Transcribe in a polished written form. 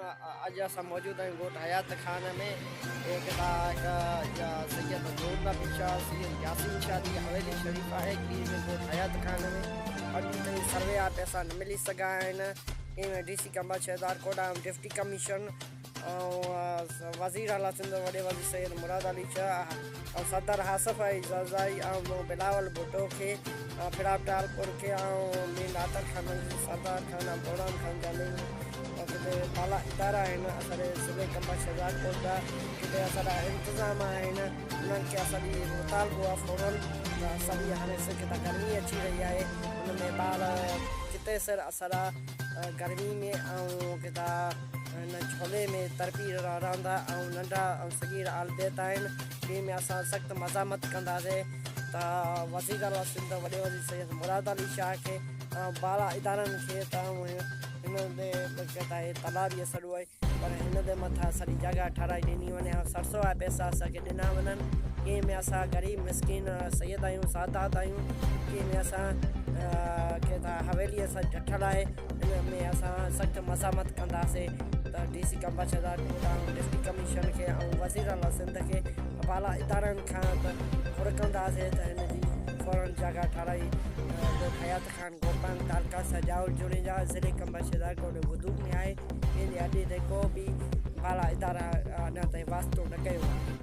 अॼु असां मौजूदु आहियूं ॻोठ हयात खान में सैयद नूरला शाह सैयद यासीन शाह जी हवेली शरीफ़ आहे ॻोठ हयात खान में अॼु ताईं सर्वे आहे पैसा न मिली सघिया आहिनि कंहिंमें DC कंबा शहदार कोडा डिप्टी कमीशन वज़ीर आला सिंध वॾे वज़ीर सैयद मुराद अली शाह सदर हासिफ़ ज़रज़ाई बिलावल भुट्टो खे फिराब डालपुर खे मीर नातर खान सरदार खान बौरान खान जानी किथे बाला इदारा आहिनि असांजे सूबे कंबा शहदार कोट जा किथे असांजा इंतिज़ाम आहिनि उन्हनि खे असांजी मुतालबो आहे फ़ौरन असांजी हाणे किथे गर्मी अची रही आहे हुन में ॿार किथे सिर असांजा गर्मी में किथा हिन छोले में तरपी रहंदा नंढा सगीर आलबेत आहिनि जंहिंमें असां सख़्तु मज़ामत कंदासीं त वज़ीर आला सिंध वॾे वज़ीर सैयद मुराद अली शाह खे बाला इदारनि खे त हिन ते तलाबी असरु आहे पर हिन जे मथां असांजी जॻह ठाराए ॾिनी वञे सरसो जा पैसा असांखे ॾिना वञनि कंहिंमें असां ग़रीब मिसकिन सैयद आहियूं सादात आहियूं कंहिंमें असां हवेलीअ सां ॾिठल आहे हिन में असां सख़्तु मज़ामत कंदासीं त DC कंबा शहदार डिप्टी कमीशन खे वज़ीर आला सिंध खे बाला इदारनि खां त घुरकंदासीं त हिन जी फ़ौरन जॻह ठाराई हयात खान गोपान तालका सजावल जुड़े जा ज़िले कंबा शहदार कोट वजूद में आहे कंहिंजे अॾे ते को बि बाला इदारा अञा ताईं वास्तो न कयो आहे